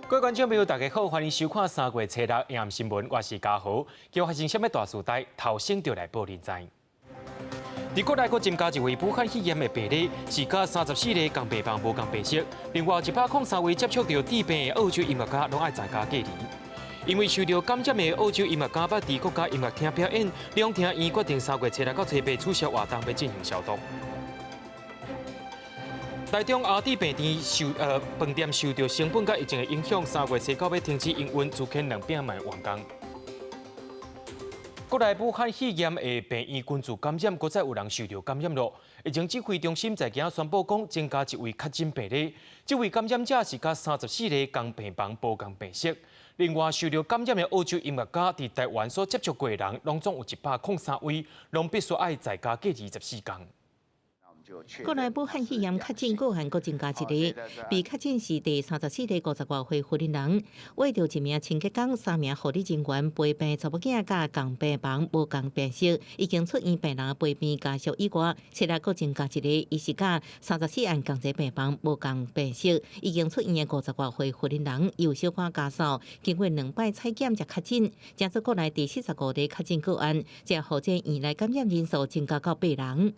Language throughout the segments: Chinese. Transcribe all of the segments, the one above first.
各位观众朋友，大家好，欢迎收看3月初6AM新闻，我是嘉豪。今日发生什么大事代？头先就来报您知。伫国内阁增加一位武汉肺炎的病例，是甲34个共病房无共病史。另外103位接触到致病的澳洲音乐家，拢爱在家隔离。因为受到感染的澳洲音乐家捌伫国家音乐厅表演，两厅院决定3月初6到初8取消活动，要进行消毒。台中阿弟饭店饭店受到成本甲疫情的影响，3月初9要停止营运，租欠200万员工。国内武汉肺炎的病院群聚感染，搁再有人受到感染了。疫情指挥中心在今宣布讲，增加一位确诊病例，这位感染者是甲34个共病房无共病史。另外，受到感染的澳洲音乐家伫台湾所接触过的人，拢总有103位，拢必须爱在家隔离14天。国内武汉肺炎确诊个案，阁增加一个，被确诊是第34个50多岁妇人人，为着1名清洁工、3名护理人员陪病查某囝甲共病房无共病史，已经出院病人陪病家属以外，初6阁增加一个，伊是甲34案共济病房无共病史，已经出院的50多岁妇人人，有小可家属经过2摆采检才确诊，加做国内第45个确诊个案，才互这院内感染人数增加到8人。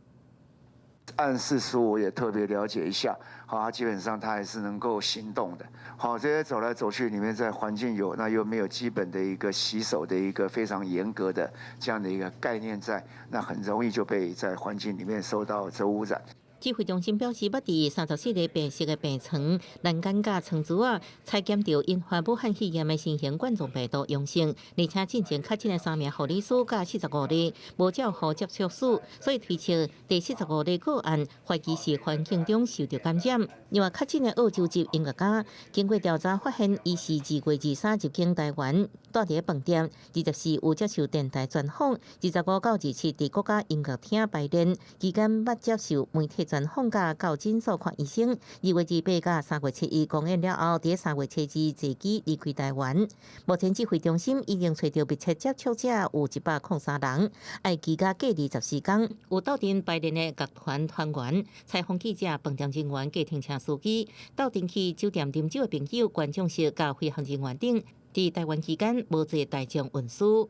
按事实我也特别了解一下，好，基本上他还是能够行动的。好，这些走来走去里面，在环境有，那又没有基本的一个洗手的一个非常严格的这样的一个概念在，那很容易就被在环境里面受到这污染。指挥中心表示，捌伫34个病室的病床、栏杆甲床珠啊，采检到因患武汉肺炎的新型冠状病毒阳性，而且进前确诊的3名护理师甲45例无照护接触史，所以推测第45例个案怀疑是环境中受到感染。另外，确诊的澳洲籍音乐家，经过调查发现，伊是2月23入境台湾，住伫饭店，24有接受电台专访，25到27伫国家音乐厅排练，期间捌接受媒体专访甲到诊所看医生。2月28甲3月7日公演了后，伫3月7日坐机离开台湾。目前指挥中心已经找到密切接触者有103人，爱居家隔离14天。有到阵排练的乐团团员、采访记者、饭店人员、家庭车司机、到阵去酒店啉酒的朋友、观众席甲飞行人员等，伫台湾期间无做大众运输。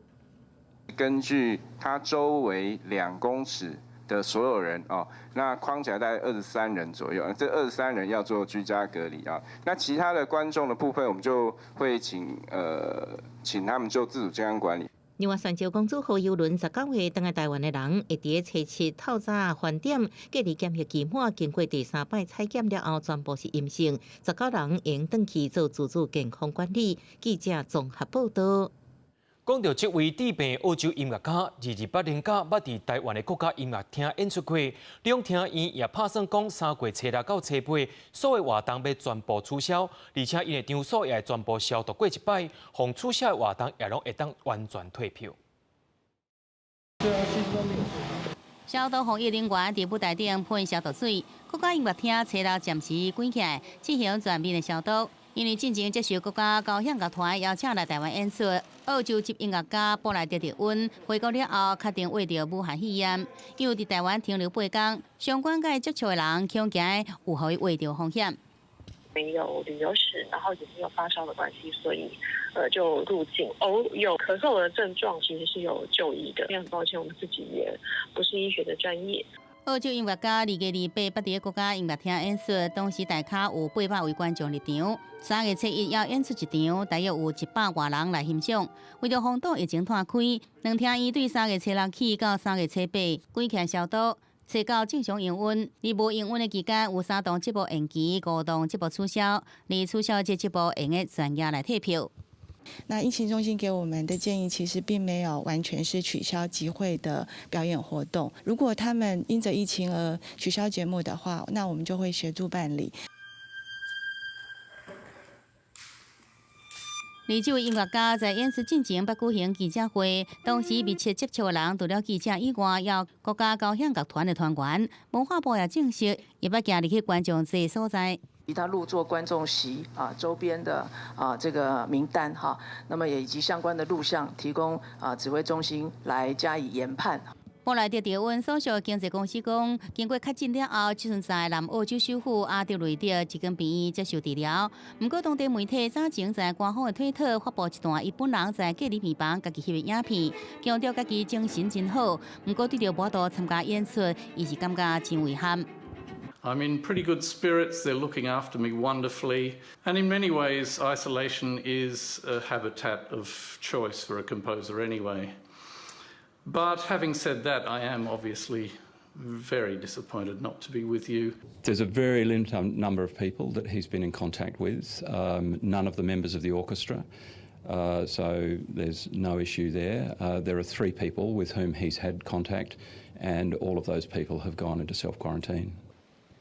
根据它周围2公尺的所有人哦，那框起来大概23人左右，这23人要做居家隔离啊。那其他的观众的部分，我们就会请他们做自主健康管理。另外，泉州公主号邮轮19月登来台湾的人，会伫初7透早饭店隔离检疫期满，经过第3摆采检了后，全部是阴性。19人应登去做自主健康管理。记者综合报道。讲到这位致病澳洲音乐家，28年假捌伫台湾的国家音乐厅演出过，两厅院也拍算讲3月初6到初8，所有活动要全部取消，而且因的场所也会全部消毒过一摆，逢取消的活动也拢会当完全退票。消毒防疫人员伫舞台顶喷消毒水，国家音乐厅初6暂时关起来，进行全面的消毒。因为进前接受国家交响乐团邀请来台湾演出，澳洲籍音乐家布莱德·迪温回国了后，确定患着武汉肺炎，因为伫台湾停留8天，相关甲接触的人恐惊有互伊患着风险。没有旅游史，然后也没有发烧的关系，所以就入境。偶有咳嗽的症状，其实是有就医的。很抱歉，我们自己也不是医学的专业。澳洲音乐家2月28捌伫国家音乐厅演出，当时大卡有800位观众入场。3月7日要演出一场，大约有100多人来欣赏。为着防堵疫情摊开，两厅院对3月初6起到3月初8关起来消毒，初9正常营运。而无营运的期间，有3档节目延期，5档节目取消。而取消这节目，用的专业来退票。那疫情中心给我们的建议，其实并没有完全是取消集会的表演活动。如果他们因着疫情而取消节目的话，那我们就会协助办理。而这位音乐家在演出进前捌举行记者会，当时密切接触的人，除了记者以外，也有国家交响乐团的团员。文化部也证实，也捌行入去观众这所在。以他入座观众席周边的这个名单那么也以及相关的录像提供指挥中心来加以研判。布莱德迪温所属经纪公司讲，经过确诊了后，即阵在南澳洲首府阿德雷德一间病院接受治疗。不过，当地媒体早前在官方的推特发布一段伊本人在隔离病房家己翕的影片，强调家己精神真好。不过，对着报道参加演出，伊是感觉真遗憾。I'm in pretty good spirits. They're looking after me wonderfully. And in many ways, isolation is a habitat of choice for a composer anyway. But having said that, I am obviously very disappointed not to be with you. There's a very limited number of people that he's been in contact with, none of the members of the orchestra. So there's no issue there. There are 3 people with whom he's had contact, and all of those people have gone into self-quarantine.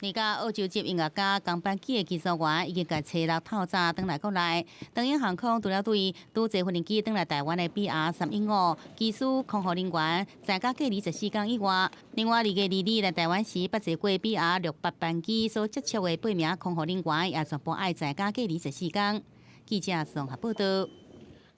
而家澳洲籍音乐家江班机的技术员已经甲车6透早返来国内。东英航空除了对拄坐飞行机返来台湾的 BR315机师、空服人员在家隔离14天以外，另外2月2日来台湾时捌坐过 BR68班机所接触的8名空服人员，也全部爱在家隔离14天。记者综合报道。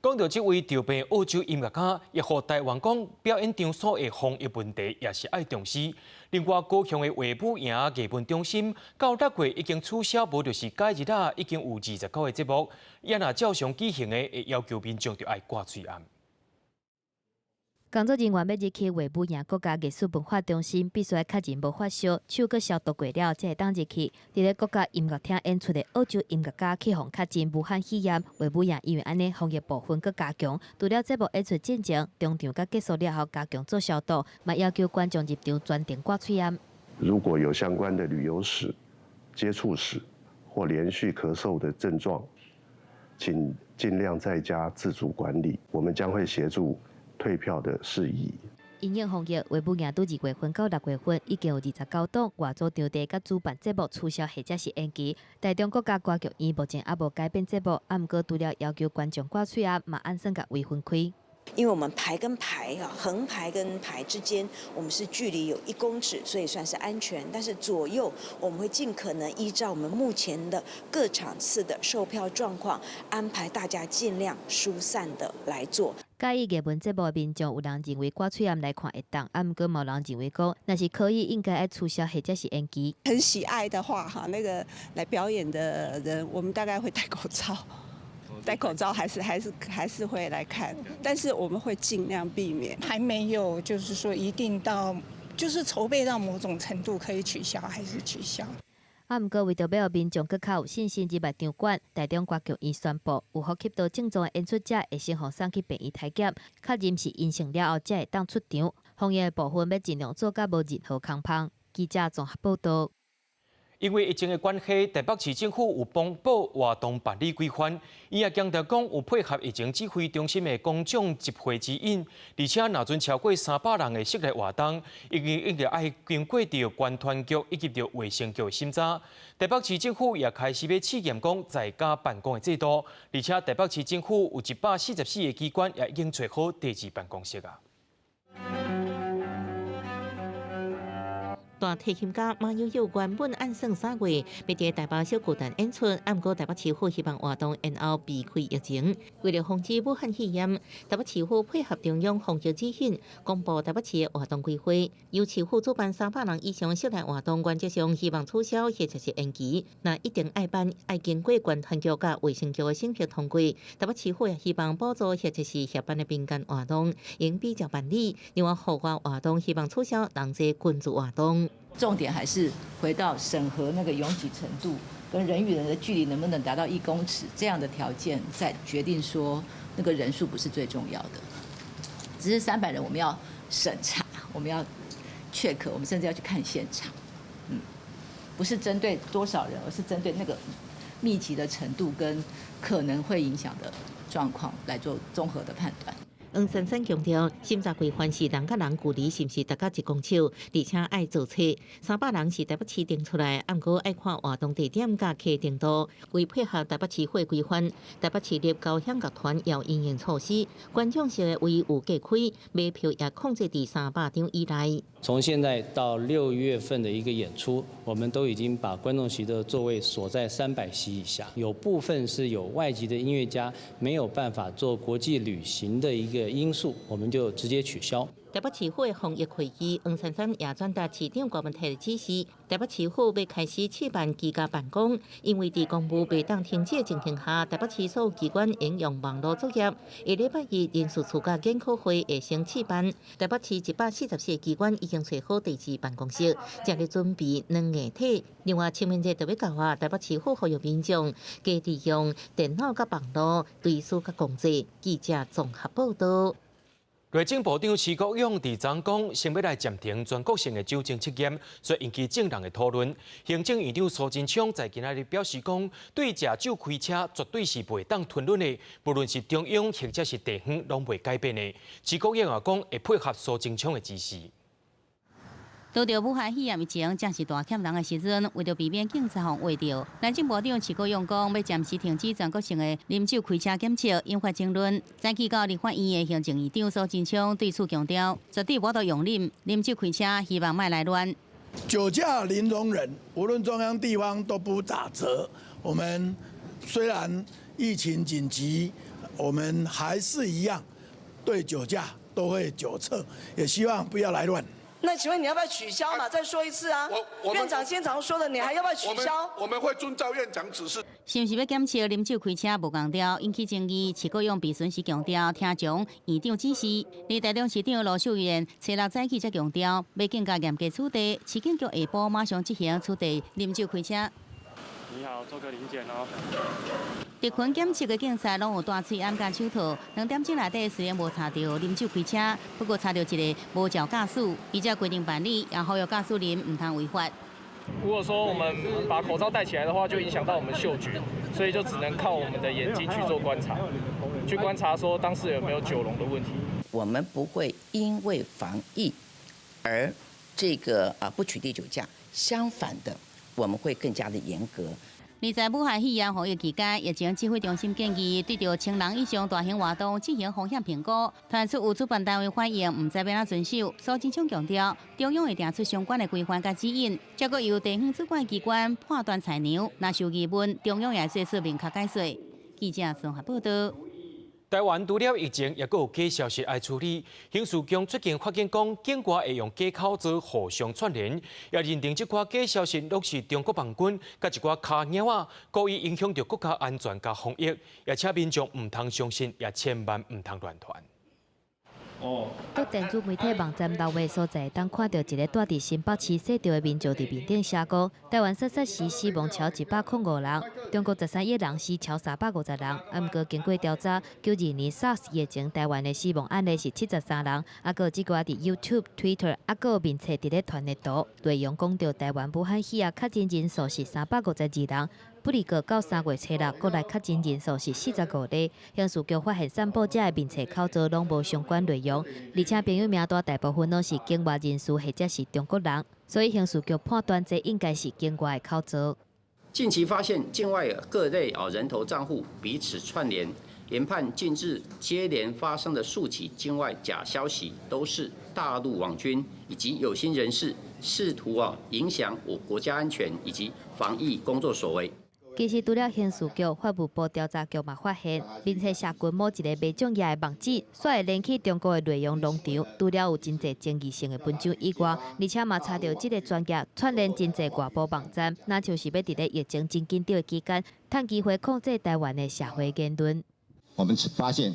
讲到这位调病澳洲音乐家，也和台湾讲表演场所的防疫问题也是爱重视。另外，高雄的画舞营艺文中心到6月已经取消，无就是假日啊，已经有29个节目，也若照常举行的，会要求民众就爱挂嘴暗。工作人员要入去画舞营国家艺术文化中心，必须确认无发烧，手阁消毒过了，才会当入去。伫咧国家音乐厅演出的澳洲音乐家去互确诊武汉肺炎，画舞营因为安尼防疫部分阁加强，除了节目演出进前、中场甲结束了后加强做消毒，嘛要求观众入场专程挂嘴暗。如果有相关的旅游史、接触史或连续咳嗽的症状，请尽量在家自主管理，我们将会协助退票的事宜。因应防疫，画舞营伫2月份到6月份已经有29档外组场地甲主办节目取消或者是延期。台中国家歌剧院目前还无改变节目，毋过除了要求观众挂嘴啊，嘛按算甲微分开。因为我们排跟排横排跟排之间，我们是距离有1公尺，所以算是安全。但是左右我们会尽可能依照我们目前的各场次的售票状况，安排大家尽量疏散的来做。介意艺文节目的民众，有人认为挂嘴暗来看会当，毋过某人认为讲，若是可以，应该要取消或者是延期。很喜爱的话，那个来表演的人，我们大概会戴口罩。戴口罩还是会来看，但是我们会尽量避免。还没有，就是说一定到，就是筹备到某种程度可以取消，还是取消。毋过为着要民众更较有信心入来场馆，台中歌剧院宣布，有呼吸道症状的演出者会先互送去病院体检，确认是阴性了后，才会当出场。防疫的部分要尽量做到无任何空碰。记者综合报道。因为疫情的关系，台北市政府有颁布活动办理规范，伊也强调讲有配合疫情指挥中心的公众集会指引，而且若准超过300人的室内活动，一定爱经过着关团局以及着卫生局的审查。台北市政府也开始要试验讲在家办公的制度，而且台北市政府有144个机关也已经找好地址办公室啊。大提琴家马友友原本按算3月要伫台北小巨蛋演出，毋过台北市府希望活动延后避开疫情。为了防止武汉肺炎，台北市府配合中央防疫指引，公布台北市的活动规划。由市府主办300人以上室内活动，原则上希望取消或者是延期。那一定爱办，爱经过关团局甲卫生局的审核通过。台北市府也希望补助或者是协办的民间活动，应比较办理。另外，户外活动希望取消人济群组活动。重点还是回到审核那个拥挤程度跟人与人的距离能不能达到1公尺这样的条件，再决定说那个人数不是最重要的。只是300人我们要审查，我们要check，我们甚至要去看现场，不是针对多少人，而是针对那个密集的程度跟可能会影响的状况来做综合的判断。黄珊珊强调，审查规范是人甲人距离是毋是达到1公尺，而且爱做册。300人是台北市定出来，毋过爱看活动地点甲客程度。为配合台北市府规范，台北市立高响乐团也有应用措施，观众席的位有隔开，买票也控制伫300张以内。从现在到6月份的一个演出，我们都已经把观众席的座位锁在300席以下。有部分是有外籍的音乐家没有办法做国际旅行的一个因素，我们就直接取消。台北市府的防疫会议，黄珊珊也转达市长郭文泰的指示，台北市府要开始试办居家办公，因为在公务未当停止的情形下，台北市所有机关应用网络作业。下礼拜一人事处甲研讨会会先试办，台北市144个机关已经找好地址办公室，正在准备软硬体。另外，清明节特别教化台北市府呼吁民众加利用电脑甲网络对事甲公职。记者综合报道。内政部长徐国勇伫昨讲，先要来暂停全国性的酒精测验，所以引起政党的讨论。行政院长苏贞昌在今仔日表示讲，对食酒开车绝对是袂当吞论的，不论是中央或者是地方，拢袂改变的。徐国勇也讲会配合苏贞昌的指示。拄到武汉肺炎疫情正是大欠人的时阵，为着避免警察防围着，内政部长徐国勇讲要暂时停止全国性的啉酒开车检测，引发争论。早起到立法院的行政院长苏贞昌对此强调，绝对无得容忍啉酒开车，希望莫来乱。酒驾零容忍，无论中央地方都不打折。我们虽然疫情紧急，我们还是一样对酒驾都会酒测，也希望不要来乱。那请问你要不要取消嘛？再说一次啊！院长经常说的，你还要不要取消？我们会遵照院长指示。是不是要检测啉酒开车无共调，引起争议？徐国勇被询时强调，听从院长指示。而台中市长罗秀燕初六早起则强调，要更加严格处理，市警局下晡马上执行处理啉酒开车。你好，做个临检哦。特群检测的警察拢有大喙暗甲手套，2点钟内底虽然无查到啉酒开车，不过查到一个无照驾驶，依照规定办理，也呼吁驾驶人唔通违法。如果说我们把口罩戴起来的话，就影响到我们嗅觉，所以就只能靠我们的眼睛去做观察，去观察说当事人有没有酒龙的问题。我们不会因为防疫而不取缔酒驾，相反的，我们会更加的严格。而在武汉肺炎防疫期间，疫情指挥中心建议对着1000人以上大型活动进行风险评估，传出有主办单位反映唔知要怎遵守。苏贞昌强调，中央会定出相关的规范甲指引，再搁由地方主管机关判断裁量，若受疑问，中央也说明确解说。记者综合报道。台湾除了疫情，也阁有假消息爱处理。刑事局最近发现讲，警官会用假口罩互相串联，也认定这款假消息都是中国邦军甲一寡卡鸟仔故意影响到国家安全甲防疫，也请民众唔通相信，也千万唔通乱传。在电子媒体网站楼尾所在，当看到一个住伫新北市西条的民众伫面顶写讲，台湾杀时死亡超105人，中国13亿人死超350人。啊，毋过经过调查，92年 SARS 疫情台湾的死亡案例是73人。啊，个即寡伫 YouTube、Twitter 啊，个面册伫咧传的图，内容讲到台湾武汉肺炎确诊人数是352人。不离个到3月初6，国内确诊人数是45例。刑事局发现散布者的面册口罩拢无相关内容，而且朋友名单大部分拢是境外人士或者是中国人，所以刑事局判断这应该是境外的口罩。近期发现境外各类人头账户彼此串联，研判近日接连发生的数起境外假消息，都是大陆网军以及有心人士试图影响我国家安全以及防疫工作所为。其实，除了刑事局、法务部调查局嘛发现，并且社群某一个袂种业的网址，煞会连起中国的内容农场，除了有真侪争议性的文章以外，而且嘛查到这个专业串联真侪外部网站，那就是要伫咧疫情真紧张的期间，趁机会控制台湾的社会言论。我们发现，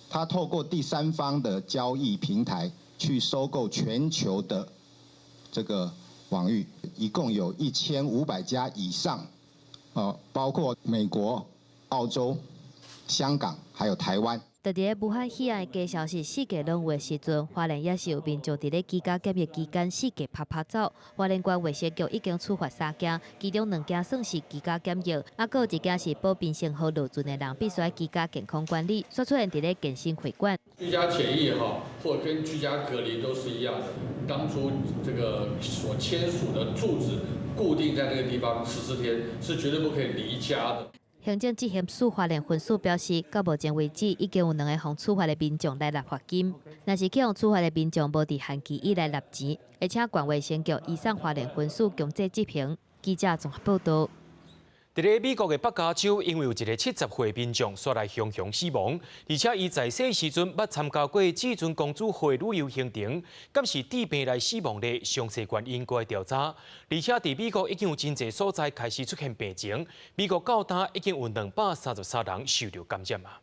他透过第三方的交易平台去收购全球的这个网域，一共有1500家以上。包括美国、澳洲、香港，还有台湾。在伫咧武汉肺炎的假消息世界拢有的时阵，花莲也是有民众伫咧居家检疫期间四界拍走。花莲县卫生局已经处罚3件，其中2件算是居家检疫，啊，还有1件是保病性和落准的人必须要居家健康管理，说出现伫咧健身会馆。居家检疫或者跟居家隔离都是一样的，当初这个所签署的住址固定在那个地方14天，是绝对不可以离家的。行政执行署花莲分署表示，到目前为止，已经有2个互处罚的民众来纳罚金。若是去互处罚的民众无伫限期以内纳钱，而且县卫生局移送花莲分署强制执行。记者综合报道。伫咧美国嘅北加州，因为有一个70岁民众煞来雄雄死亡，而且伊在世时阵捌参加过至尊公主会旅游行程，敢是治病来死亡的详细原因该调查。而且伫美国已经有真侪所在开始出现病情，美国到今已经有233人受到感染啊。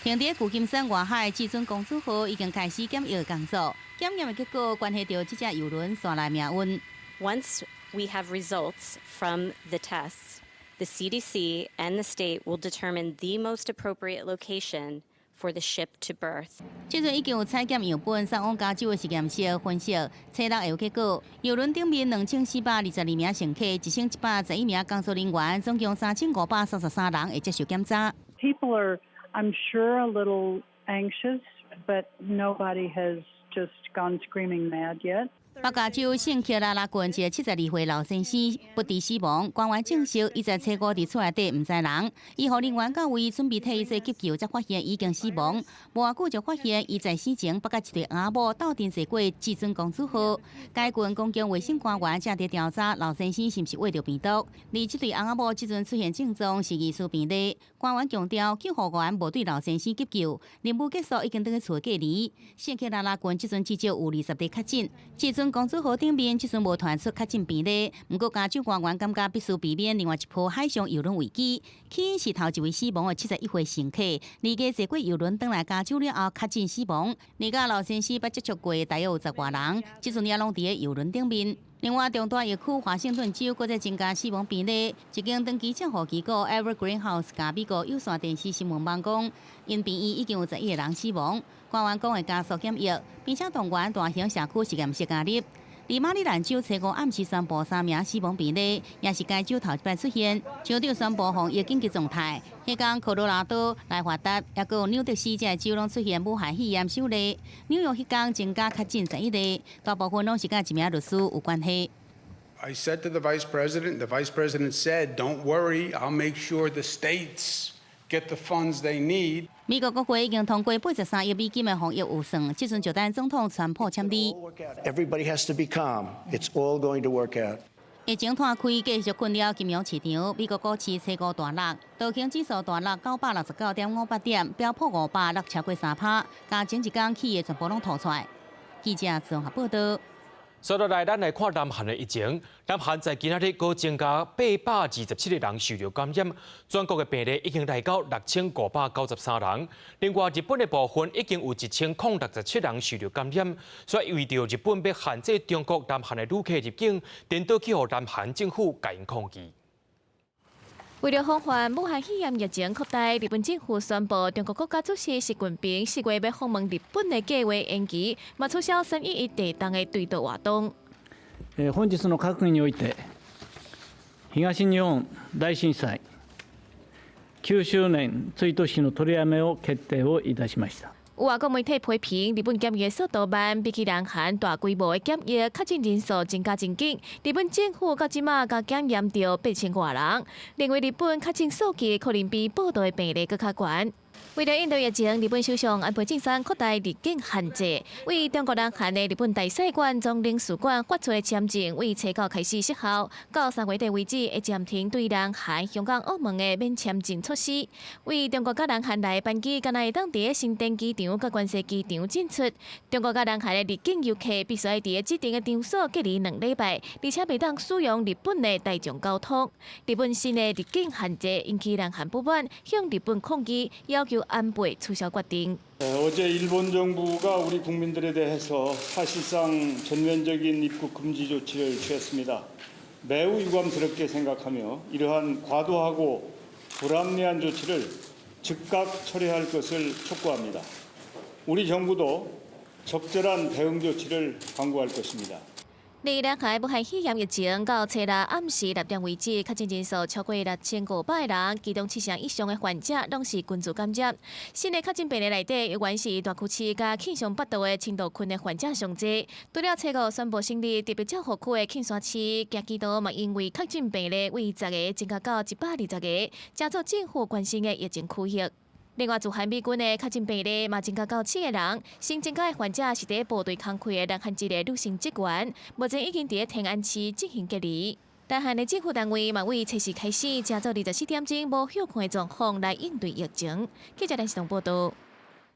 停伫旧金山外海至尊公主号已经开始检疫工作，检验的结果关系到这只邮轮线来命运。Once we have results from the tests, the CDC and the state will determine the most appropriate location for the ship to berth. 这阵已经有采检样本送往加州的实验室分析，测录会有结果。邮轮顶面2422名乘客，1111名工作人员，总共3533人会接受检查。People are, I'm sure, a little anxious, but nobody has just gone screaming mad yet. 北加州圣克拉拉郡一个72岁老先生不治死亡，官员证实伊在车库伫厝内底唔知人，医护人员到位准备替伊做急救，才发现已经死亡。无偌久就发现伊在死前捌甲一对阿某斗阵坐过至尊公主号。该郡公共卫生官员正伫调查老先生是毋是喂着病毒，而这对阿某即阵出现症状是疑似病例。官员强调，救护员无对老先生急救，任务结束已经倒去厝隔离。圣克拉拉郡即阵至少有20例确诊，至尊公主号顶面即阵无传出确诊病例，不过加州官员感觉必须避免另外一波海上邮轮危机。起因是头一位死亡的71岁乘客，离家坐过邮轮返来加州了后确诊死亡。而家老先生捌接触过大约有10外人，即阵也拢伫咧邮轮顶面。另外，中大疫区华盛顿州搁再增加死亡病例。一间长期照护机构 Evergreen House 甲美国有线电视新闻网讲，因病院已经有11个人死亡。官员讲会加速检疫，并且动员大型社区实验室加入。而马里兰州初五暗时宣布3名死亡病例，也是该州头一摆出现。州长宣布防疫紧急状态。迄天，科罗拉多、内华达，也有纽德西这州拢出现武汉肺炎首例。纽约迄天增加确诊11例，大部分拢是甲一名律师有关系。I said to the Vice President, the Vice President said, "Don't worry, I'll make sure the states get the funds they need." 美国国会已经通过83亿美金的防疫预算，即阵就等总统川普签字。Everybody has to be calm. It's all going to work out. 疫情摊开，继续困扰金融市场。美国股市初五大落，道琼指数大落969.58点，标普500落超过3%，加前一天起的全部拢吐出来。记者综合报道。接落来，咱来看南韩的疫情。南韩在今仔日又增加827个人受到感染，全国的病例已经来到6593人。另外，日本的部分已经有1067人受到感染，所以为着日本要限制中国南韩的旅客入境，颠倒去予南韩政府甲因抗议。为了防范武汉肺炎疫情扩大，日本政府宣布，中国国家主席习近平4月要访问日本的计划延期，嘛取消311地動的對話活動。本日の閣議において、東日本大震災9周年追悼式の取りやめを決定をいたしました。有外国媒体批评日本检疫速度慢，比起南韩大规模的检疫，确诊人数增加真紧。日本政府到即马甲检验到8000多人，认为日本确诊数据可能比报道的病例更较悬。为了应对疫情，日本首相安倍晋三扩大入境限制，为中国南韩的日本大使馆、总领事馆发出的签证，为初9开始失效，到3月底为止会暂停对南韩、香港、澳门的免签证措施。为中国甲南韩来班机，敢若会当伫新店机场甲关西机场进出。中国甲南韩的入境游客必须伫指定的场所隔离2礼拜，而且袂当使用日本的大众交通。日本新的入境限制引起南韩不满，向日本抗议，要求安倍取消决定。 어제 일본 정부가 우리 국민들에 대해서 사실상 전면적인 입국 금지 조치를 취했습니다. 매우 유감스럽게 생각하며 이러한 과도하고 불합리한 조치를 즉각 처리할 것을 촉구합니다. 우리 정부도 적절한 대응 조치를 강구할 것입니다. 而南韩武汉肺炎疫情到初六暗时6点为止，确诊人数超过6500人，其中7成以上的患者拢是群组感染。新的确诊病例内底，有原是大区市甲庆尚北道的青岛区的患者上济。除了初五宣布成立特别照护区的庆山市，京畿道嘛因为确诊病例为10个增加到120个，加速政府关心的疫情区域。 另外，驻韩美军的确诊病例嘛增加到7个人，新增加的患者是伫部队工课的南韩籍的女性职员，目前已经伫天安市进行隔离。大汉的政府单位嘛，为测试开始，加早24点钟无休困的状况来应对疫情。记者林世彤报道。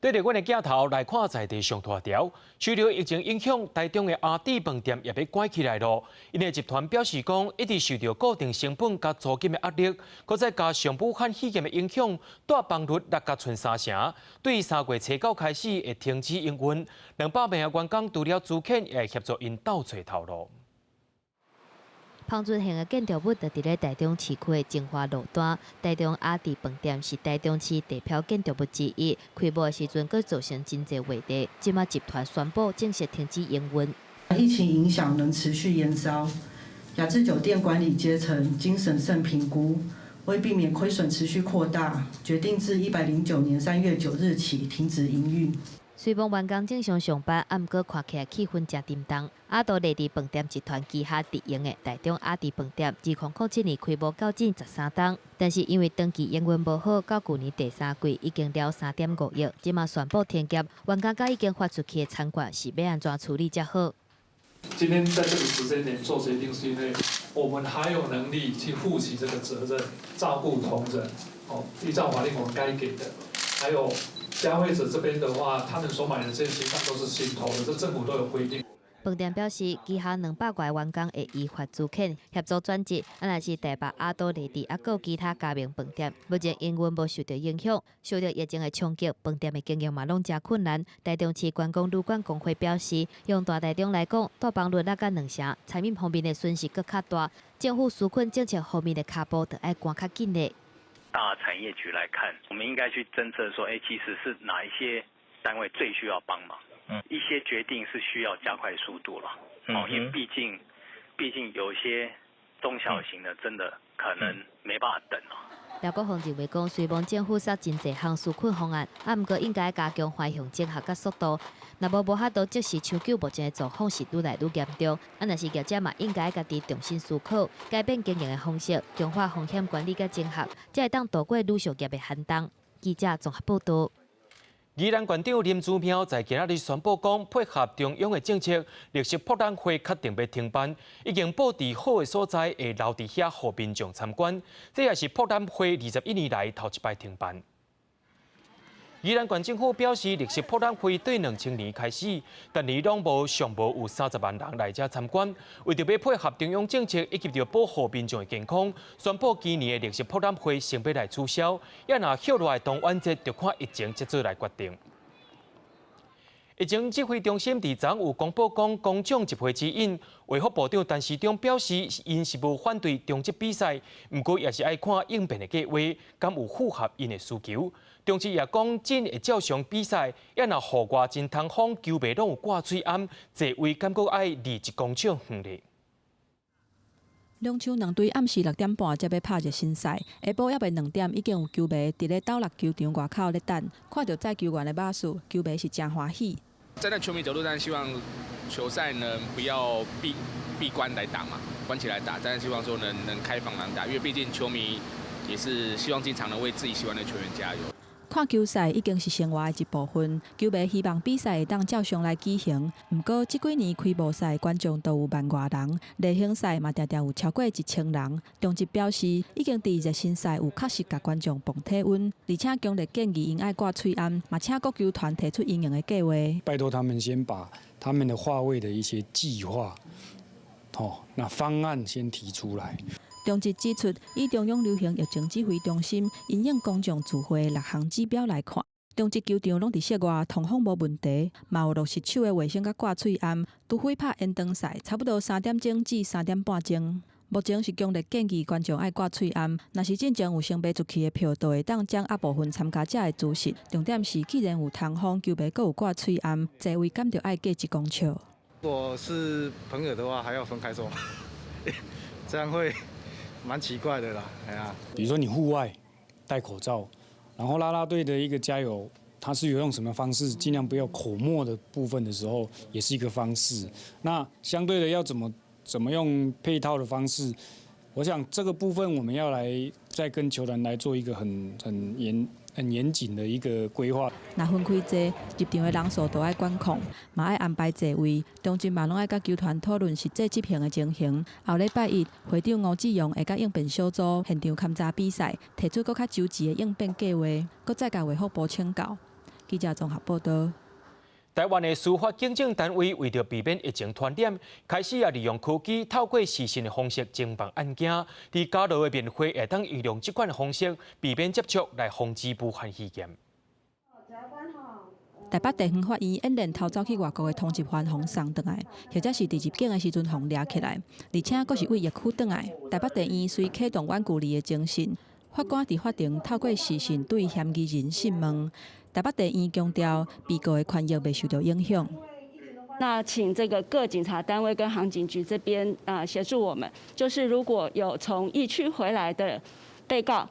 对着阮的镜头来看在地上大条，受到疫情影响，台中的阿弟饭店也被关起来了。因为集团表示讲，一直受到固定成本甲租金的压力，搁再加上武汉肺炎的影响，大房率6甲剩3成。对3月初9开始会停止营运，200名的员工除了租客，也会协助因斗找头路。芳村县的建筑物就伫咧台中市区的精华路段。台中阿弟饭店是台中市地标建筑物之一，开幕的时阵佫造成真侪话题。即马集团宣布正式停止营运。疫情影响能持续延烧，雅致酒店管理阶层经审慎评估，为避免亏损持续扩大，决定自109年3月9日起停止营运。虽望员工正常上班，毋过看起来气氛真沉重。阿多内地饭店集团旗下直营的台中阿弟饭店，2007年开幕到今13档，但是因为长期营运无好，到去年第3季已经了3.5亿，即马宣布停业。员工甲已经发出去的餐馆是要安怎处理才好？今天在这个时间点做决定，是因为我们还有能力去负起这个责任，照顾同仁。依照法令我们该给的，还有。消费者这边的话，他们所买的这些基本上都是新投的，这政府都有规定。饭店表示，旗下200多员工会依法租客协助转职，若是台北阿多内地，还有其他加盟饭店，目前营运无受到影响。受到疫情的冲击，饭店的经营嘛拢真困难。台中市观光旅馆工会表示，用大台中来讲，大房率那甲2成，产品方面的损失更较大。政府纾困政策方面的脚步就要赶较紧的。大产业局来看，我们应该去侦测说，其实是哪一些单位最需要帮忙？一些决定是需要加快速度了。因为毕竟有一些中小型的真的可能没办法等了。廖国峰认为讲，虽望政府设真侪项纾困方案，毋过应该加强反向整合甲速度。若无法度即时抢救目前的状况是愈来愈严重。若是业者嘛，应该家己重新思考，改变经营的方式，强化风险管理甲整合，才会当度过旅宿业的寒冬。记者综合报道。宜兰县长林姿妙在今日宣布讲，配合中央的政策，绿色博览会确定要停办，已经布置好的所在会留伫遐，互民众参观。这也是博览会21年来头一摆停办。宜兰县政府表示，绿色博览会对2000年开始，但是拢尚无有30万人来遮参观。为着要配合中央政策以及着保护民众的健康，宣布今年的绿色博览会先要来取消，也若后来同晚节就看疫情再做来决定。疫情指挥中心伫昨有公布讲，公众集会指引，卫福部长陈时中表示，因是无反对中职比赛，不过也是爱看应变的计划，敢有符合因的需求。中职也讲，真会照常比赛，也若户外真通风，球迷拢有挂嘴暗，座位感觉爱离1公尺远咧。两场两队暗时6点半才要拍热身赛，下晡约袂2点已经有球迷伫咧斗六球场外口咧等，看到在球员的马术，球迷是真欢喜。站在球迷角度上，希望球赛呢不要闭关来打嘛，关起来打，但是希望说能开放来打，因为毕竟球迷也是希望经常能为自己喜欢的球员加油。看球赛已经是生活的一部分，球迷希望比赛会当照常来举行。不过，这几年开幕赛观众都有10000多人，例行赛嘛常常有超过1000人。中职表示，已经伫热身赛有确实甲观众磅体温，而且强烈建议因爱挂喙暗，嘛请各球团提出应用的计划。拜托他们先把他们的划位的一些计划，那方案先提出来。中职指出，以中央流行疫情指挥中心因应公众聚会6项指标来看，中职球场拢伫室外通风无问题，嘛有落实手的卫生甲挂喙暗，除非拍延长赛，差不多3点钟至3点半钟。目前是强烈建议观众爱挂喙暗，若是进前有先买出去的票，就会当将大部分参加者的姿势。重点是，既然有通风，球迷阁有挂喙暗，座位敢就爱隔1公尺。如果是朋友的话，还要分开坐，这样会蛮奇怪的啦。比如说你户外戴口罩，然后啦啦队的一个加油，他是有用什么方式，尽量不要口沫的部分的时候，也是一个方式。那相对的要怎么用配套的方式，我想这个部分我们要来再跟球团来做一个很很严谨的一个规划。若分开坐，入场的人数都要管控，嘛要安排座位。中间嘛拢要甲球团讨论实际执行的情形。后礼拜一，会长吴志勇会甲应变小组现场勘查比赛，提出更较周全的应变计划，搁再甲卫福部请教。记者综合报道。台湾的司法警政单位为着避免疫情传染，开始利用科技，透过视讯的方式侦办案件。伫家乐的面会会当运用这款方式，避免接触来防止武汉肺炎。台北地方法院演练偷走去外国的通缉犯，互送倒来，或者是伫入境的时阵互抓起来，而且佫是为疫区倒来。台北地院虽启动挽救离的精神，法官伫法庭透过视讯对嫌疑人讯问。台北地院强调，被告的权益未受到影响。那请这个各警察单位跟航警局这边协助我们，就是如果有从疫区回来的被告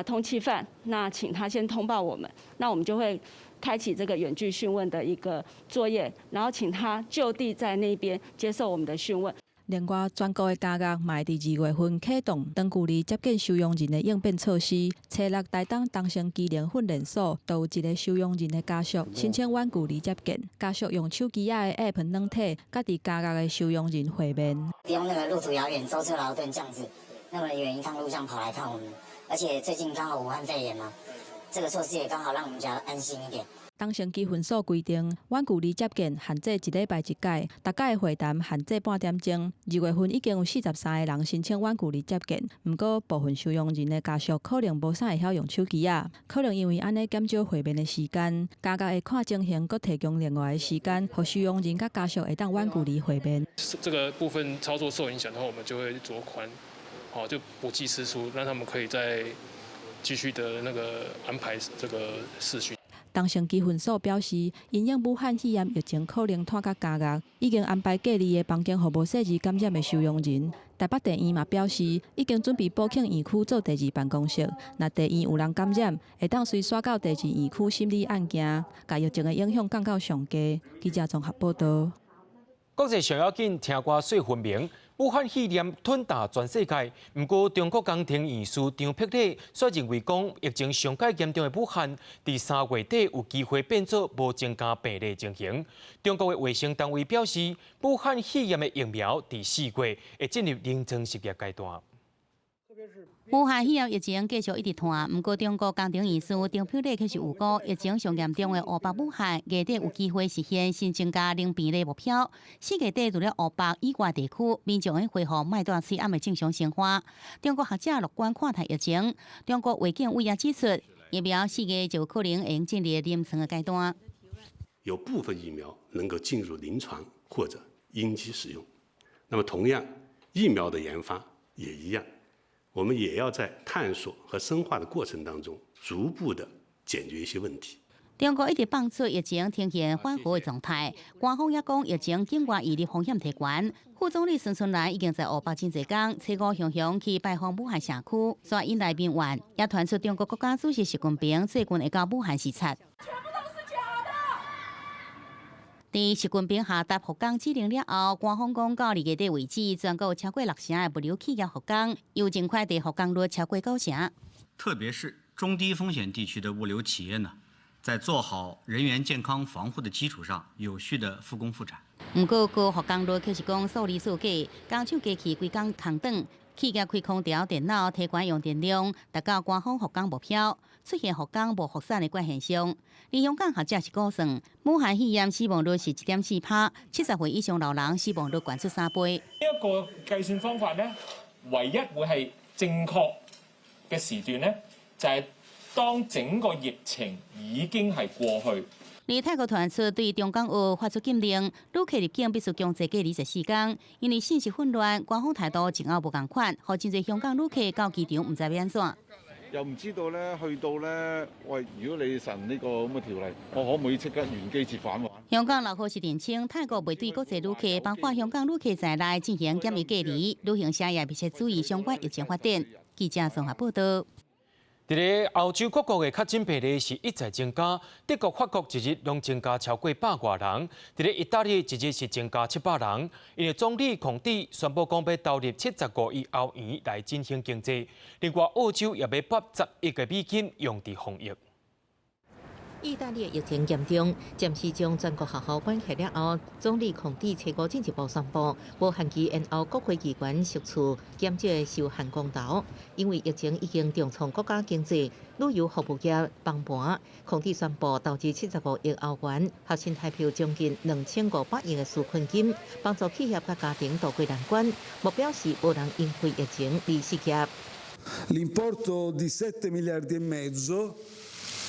通缉犯，那请他先通报我们，那我们就会开启这个远距讯问的一个作业，然后请他就地在那边接受我们的讯问。另外，全国的家乐嘛会伫2月份启动长距离接见收容人的应变措施。初六台东东升机能训练所都有一个收容人的家属申请远距离接见，家属用手机的 app 软体，甲伫家乐的收容人会面。用那个路途遥远、舟车劳顿这样子，那么远一趟路上跑来看我们，而且最近刚好武汉肺炎嘛，这个措施也刚好让我们比较安心一点。东升机分所规定，远距离接见限制1礼拜1届，大家的会谈限制半点钟。2月份已经有43个人申请远距离接见，不过部分收容人的家属可能无啥会晓用手机可能因为安尼减少会面的时间，家乐会看情形，佮提供另外的时间，让收容人佮家属会当远距离会面。这个部分操作受影响的话，我们就会酌宽，就补给次数，让他们可以再继续的那个安排这个视讯。东升机分所表示，因应武汉肺炎疫情可能拖到家乐，已经安排隔离的房间，互无细致感染的收容人。台北地院嘛表示，已经准备补庆院区做第2办公室。若地院有人感染，会当随刷到第2院区审理案件，甲疫情的影响降到上低。记者综合报道。国际上要紧，听歌说分明。武汉肺炎吞大全世界，不过中国工程院士张碧丽却认为讲，疫情上界严重的武汉，伫3月底有机会变作无增加病例情形。中国的卫生单位表示，武汉肺炎的疫苗伫4月会进入临床试验阶段。武汉肺炎疫情继续一直拖，不过中国工程院士张碧丽却是预估，疫情上严重的湖北武汉月底有机会实现新增加零病例目标。4月底除了湖北以外地区，民众会恢复麦段西暗的正常生活。中国学者乐观看待疫情，中国卫健委也指出，疫苗4月就可能会进入临床的阶段。有部分疫苗能够进入临床或者应急使用，那么同样，疫苗的研发也一样。我们也要在探索和深化的过程当中，逐步的解决一些问题。中国一直放出疫情呈现缓和的状态，官方也讲疫情境外移入风险提悬。副总理孙春兰已经在湖北真济天，初5雄雄去拜访武汉社区，所引来民怨，也传出中国国家主席习近平最近会到武汉视察。伫习近平下达复工指令了后，官方讲到2月底为止，全国有超过6成的物流企业复工，又尽快伫复工率超过9成。特别是中低风险地区的物流企业呢，在做好人员健康防护的基础上，有序的复工复产。不过高复工率却是讲数字数价，工厂机器规工空档，企业开空调电脑提悬用电量，达到官方复工目标，出现复工无复产的怪现象。而香港学者是估算，武汉肺炎死亡率是1.4%，70岁以上老人死亡率高出3倍。呢一個計算方法咧，唯一會係正確嘅時段咧，就係當整個疫情已經係過去。而泰國傳出對中港澳發出禁令，旅客入境必須強制隔離14天，因為信息混亂，官方態度前後無同款，互真濟香港旅客到機場唔知要安怎。又唔知道咧，去到咧，喂，如果你實呢個咁嘅條例，我可唔可以即刻原機折返還？香港6號是澄清，泰國未對國際旅客，包括香港旅客在內進行檢疫隔離，旅行社也密切注意相關疫情發展。記者綜合報道。伫咧歐洲各國嘅確診病例是一再增加，德國、法國一日攏增加超過100多人，伫咧意大利一日是增加700人。因為總理孔蒂宣布講要投入75億歐元來進行經濟，另外澳洲也要撥11億美金用於防疫。意大利疫情严重，暂时将全国学校关起了后，总理孔蒂初五进一步宣布，无限期延后各会机关释出减少的受限公投，因为疫情已经重创国家经济、旅游服务业崩盘。孔蒂宣布投资75亿欧元，核心台票将近2500亿的纾困金，帮助企业甲家庭渡过难关。目标是无人因为疫情而失业。L'importo di 7 miliardi e mezzo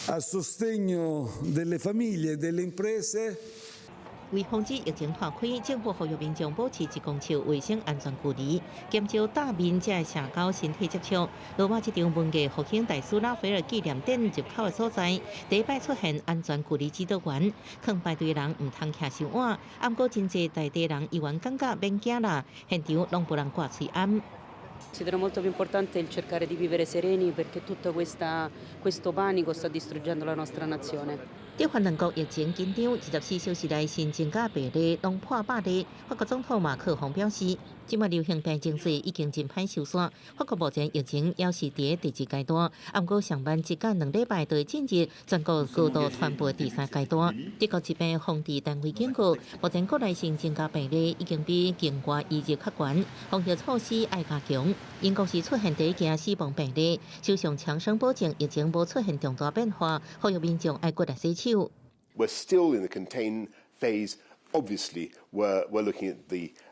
a sostegno delle famiglie e delle imprese. 为防止疫情扩开，政府呼吁民众保持1公尺卫生安全距离，减少大面积的社交身体接触。罗马这场文艺复兴大使拉斐尔纪念展入口的所在，第一摆出现安全距离指导员，劝排队人唔通徛手腕。不过真侪在地人依然感觉免惊啦，现场拢无人挂喙罨。Considero molto più importante il cercare di vivere sereni perché tutto questo panico sta distruggendo la nostra nazione. 德法两国疫情紧张，24小时内新增加病例拢破100例。法国总统马克龙表示，即马流行病情势已经真歹收煞。法国目前疫情也是伫第2阶段，不过上班1到2礼拜就会进入全国高度传播第3阶段。德国疾病防治单位警告，目前国内新增加病例已经比境外疫情较悬，防疫措施要加强。英国是出现第1件死亡病例，首相强生保证疫情无出现重大变化，呼吁民众要过来洗手。We're still in the contain phase. Obviously, we're looking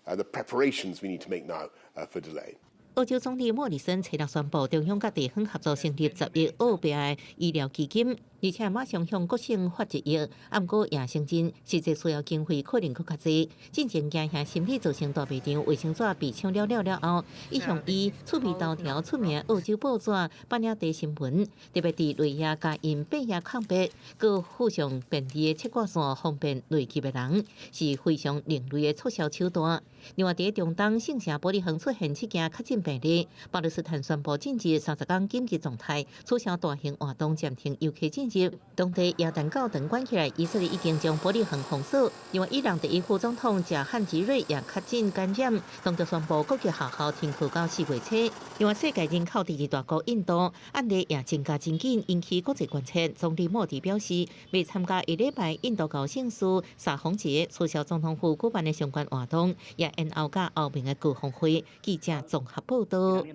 at the preparations we need to make now for delay. 澳洲总理莫里森初六宣布，中央甲地方合作成立10亿澳币的医疗基金，而且马上向各省发1亿。不过也承认，实际需要经费可能更较济。进前惊吓心理造成大卖场卫生纸被抢了后，伊向以趣味头条出名澳洲报纸版了第新闻，特别伫内页加印8页空白，佮附上便利的切割线，方便累积的人，是非常另类的促销手段。另外，伫中东圣城玻璃巷出现7件确诊病例，巴勒斯坦宣布进入30天紧急状态，取消大型活动，暂停游客进入。当地耶诞教堂关起来，以色列已经将玻璃巷封锁。另外，伊朗第一副总统贾汉吉瑞也确诊感染，当局宣布各级学校停课到4月初。另外，世界人口第2大国印度案例也增加真紧，引起国际关切。总理莫迪表示，未参加1礼拜印度高盛事撒谎节，取消总统府举办的相关活动，也延后到后面的高峰会。记者综合报道。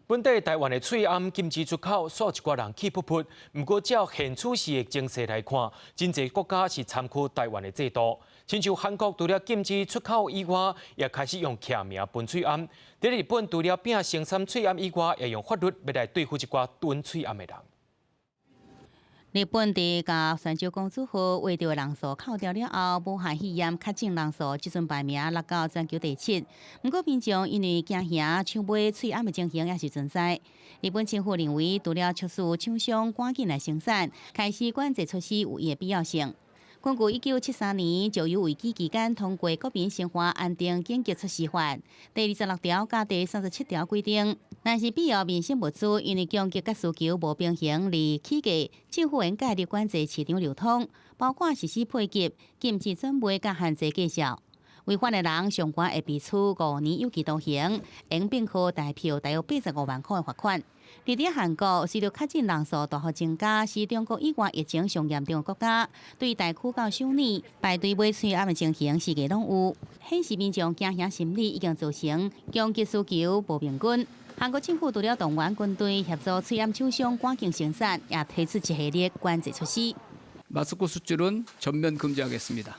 本地台湾的翠暗金枝出口，煞一寡人气噗噗。不过，照现处时的情势来看，真侪国家是参考台湾的制度。亲像韩国除了禁止出口以外，也开始用客名分翠暗。在日本除了摒生产翠暗以外，也用法律要来对付一寡囤翠暗的人。日本伫甲泉州公主号围着人数扣掉了后，武汉肺炎确诊人数即阵排名落到全球第7。不过，民众因为惊吓抢买翠暗的情形也是存在。日本政府认为，除了促使厂商赶紧来生产，开始管制措施有伊的必要性。根据1973年石油危机期间通过《国民生活安定紧急措施法》第26条甲第37条规定，若是必要民生物资因为供给甲需求无平衡而起价，政府应介入管制市场流通，包括实施配给、禁止转卖甲限制介绍。违反的人上悬会被处5年有期徒刑，应并科代票大约85万块的罚款。而伫韩国，随着确诊人数大幅增加，是中国以外疫情上严重的国家。对大区到首尔排队买翠暗的情形，四界拢有，显示民众惊吓心理已经造成供给需求不平均。韩国政府除了动员军队协助翠暗厂商赶紧生产，也推出一系列管制措施。마스크 수출은 전면 금지하겠습니다.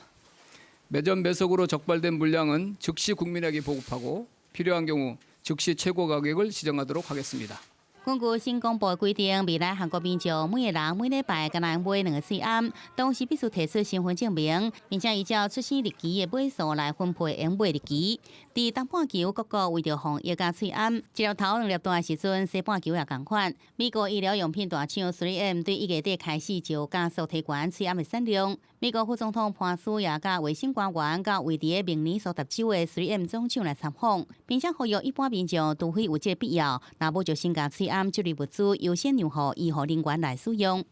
매점 매석으로 적발된 물량은 즉시 국민에게 보급하고 필요한 경우 즉시 최고 가격을 지정하도록 하겠습니다. 根据新公布规定，未来韩国民众每个人每礼拜敢若买2个翠暗，同时必须提出身份证明，并且依照出生日期的买数来分配应买日期。伫东半球各国为着防疫甲翠暗，一粒头2粒大时阵，西半球也同款。美国医疗用品大厂 3M 对1月底开始就加速提悬翠暗的产量。美国副总统潘斯也甲卫生官员甲为伫明年所达州的 3M 总厂来参访，并且呼吁一般民众除非有这必要，若无就先甲翠暗这类物资优先让予医护人员来使用。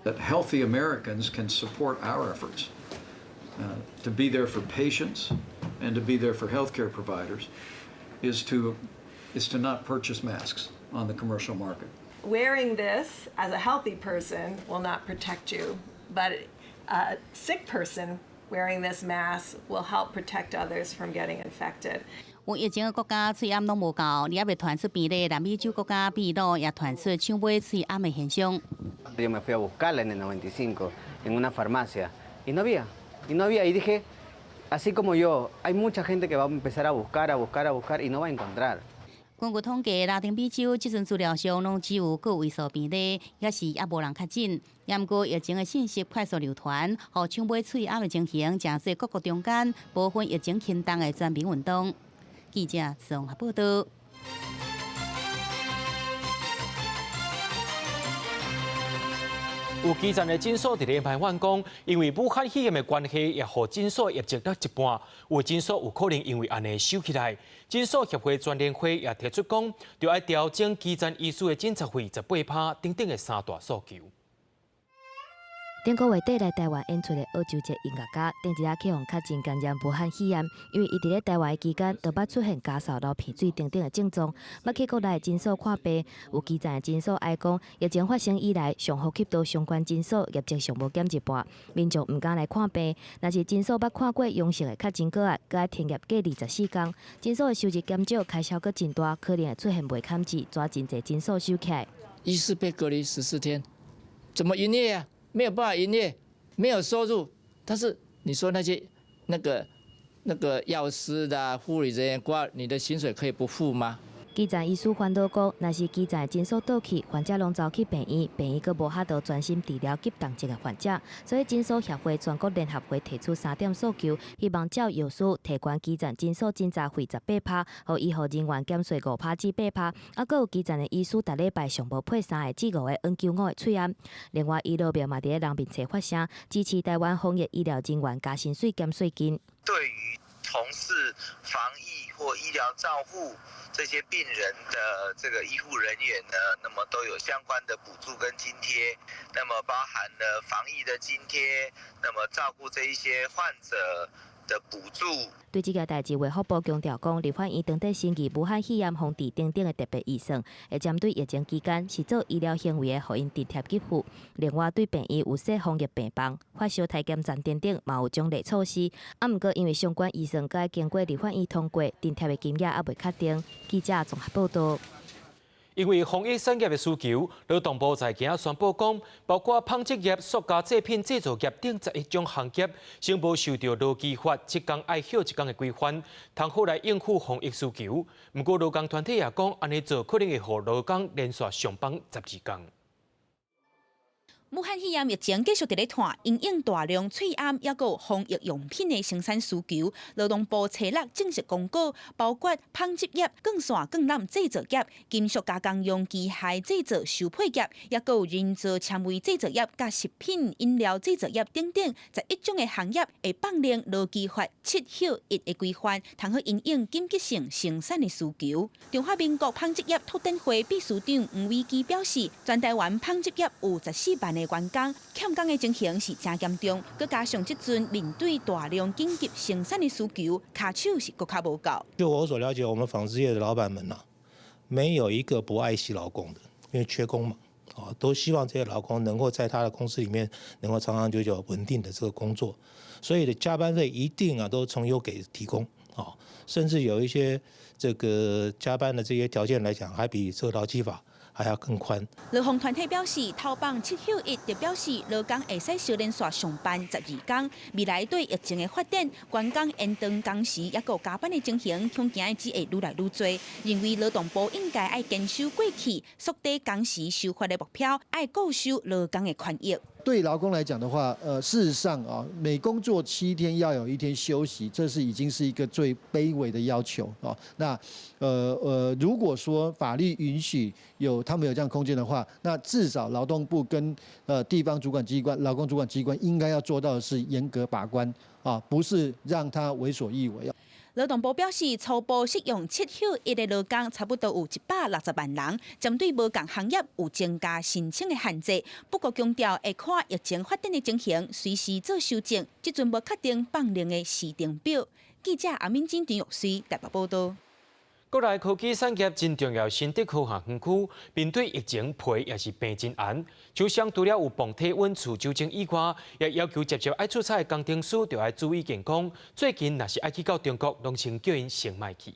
That healthy Americans can support our efforts to be there for patients and to be there for healthcare providers is to not purchase masks on the commercial market. Wearing this as a healthy person will not protect you but a sick person wearing this mask will help protect others from getting infected. 有疫情的国家喙暗拢无够，也未传出病例。南美洲国家秘鲁也传出抢买喙暗的现象。Yo me fui a buscarla en el 95 en una farmacia y no había y dije, así como yo, hay mucha gente que va a empezar a buscar y no va a encontrar. 根据统计，拉丁美洲即阵资料上拢只有个位数病例，也是也无人确诊。也毋过疫情的信息快速流传，互抢买喙暗的情形，正是各国中间部分疫情轻重的全民运动。记者综合报道。有基层的诊所伫咧排员讲，因为武汉肺炎的关系，也互诊所业绩了一半。有诊所有可能因为安尼收起来。诊所协会全联会也提出讲，就要调整基层医师的诊察费18%等等的三大诉求。顶个月底来台湾演出的澳洲籍音乐家，顶一日去互确诊感染武汉肺炎，因为伊伫咧台湾的期间，都捌出现咳嗽、流鼻水等等的症状。要去国内的诊所看病，有基层的诊所爱讲，疫情发生以来，上好吸到相关诊所业绩上无减一半，民众毋敢来看病。若是诊所捌看过阳性的确诊个案，佮要停业过24天，诊所的收入减少，开销阁真大，可能会出现袂堪治，抓真侪诊所收起来。医师被隔离14天，怎么营业啊？没有办法营业，没有收入。但是你说那些那个药师的护理人员，你的薪水可以不付吗？基层医师烦恼讲，若是基层的诊所倒去，患者拢走去病院，病院阁无法度专心治疗急重症的患者，所以诊所协会全国联合会提出3点诉求，希望照药师提悬基层诊所诊查费18%，和医护人员减税5%至8%，啊，阁有基层的医师逐礼拜上无配3个至5个 N95的喙暗。另外，医疗庙嘛伫咧人面前发声，支持台湾防疫医疗人员加薪水减税金。对于从事防疫或医疗照护这些病人的这个医护人员呢，那么都有相关的补助跟津贴，那么包含了防疫的津贴，那么照顾这一些患者的补助。对这个代志，卫福部强调讲，立法院当地审议武汉肺炎防治等等的特别预算，会针对疫情期间是做医疗行为的，互因直贴给付。另外，对病院有设防疫病房、发烧体检站等等，嘛有奖励措施。啊，毋过因为相关预算该经过立法院通过，直贴的金额还未确定。记者综合报道。因为防疫产业的需求，劳动部在今日宣布讲，包括纺织业、塑胶制品制造业等11种行业，先无受到劳基法7天爱休1天的规范，通好来应付防疫需求。不过劳工团体也讲，安尼做可能会让劳工连续上班12天。武汉肺炎疫情继续伫咧拖，因应大量喙暗也有防疫用品的生产需求，劳动部初6正式公告，包括纺织业、钢线钢缆制造业、金属加工用机械制造收配业，也有人造纤维制造业、甲食品饮料制造业等等11种的行业会放令劳基法7休1的规范，通好因应紧急性生产的需求。中华民国纺织业拓展会秘书长吴伟基表示，全台湾纺织业有14万的员工，欠工的情形是真严重，佮加上即阵面对大量紧急生产的需求，卡手是更加无够。就我所了解，我们纺织业的老板们呐，没有一个不爱惜劳工的，因为缺工嘛，都希望这些劳工能够在他的公司里面能够长长久久稳定的这个工作，所以的加班费一定都从优给提供甚至有一些这个加班的这些条件来讲，还比这个劳基法还要更宽。劳方团体表示，头棒7休1就表示劳工会使小连续上班12天。未来对疫情的发展，员工延长工时也有加班的情形，恐惊只会愈来愈多。认为劳动部应该爱坚守过去缩短工时修法的目标，爱固守劳工的权益。对劳工来讲的话，事实上每工作7天要有1天休息，这是已经是一个最卑微的要求那如果说法律允许他们有这样空间的话，那至少劳动部跟地方主管机关、劳工主管机关应该要做到的是严格把关不是让他为所欲为。劳动部表示，初步适用7休1的劳工差不多有160万人，针对无同行业有增加申请的限制。不过强调会看疫情发展的情形，随时做修正。即阵无确定放令的时程表。记者阿敏金陈玉水台北报道。国内科技产业真重要，新竹科学园区面对疫情皮也是病真严。厂商除了有泵体温除酒精以外，也要求接爱出差的工程师就要注意健康。最近若是爱去到中国，拢先叫因先莫去。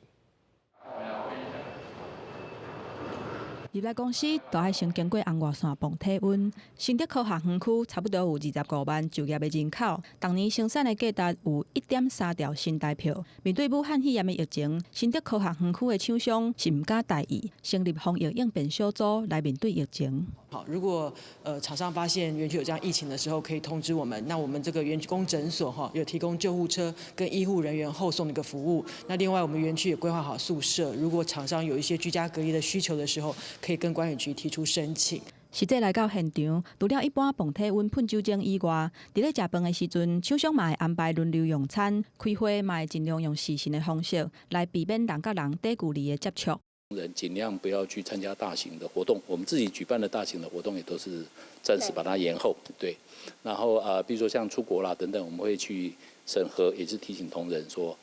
入来公司都爱先经过红外线泵体温。新竹科学园区差不多有25万就业的人口，当年生产的价值有1.3兆新台票。面对武汉肺炎的疫情，新竹科学园区的厂商是唔敢大意，成立防疫应变小组来面对疫情。好，如果厂商发现园区有这样疫情的时候，可以通知我们。那我们这个园工诊所有提供救护车跟医护人员后送的一个服务。那另外我们园区也规划好宿舍，如果厂商有一些居家隔离的需求的时候，可以跟管理局提出申请。实际来到现场，除了一般泵体温喷酒精以外，伫咧食饭的时阵，厂商嘛会安排轮流用餐，开会嘛会尽量用视讯的方式来避免人甲人短距离的接触。人尽量不要去参加大型的活动，我们自己举办的大型的活动也都是暂时把它延后，对。然后比如说像出国啦等等，我们会去审核，也是提醒同仁说，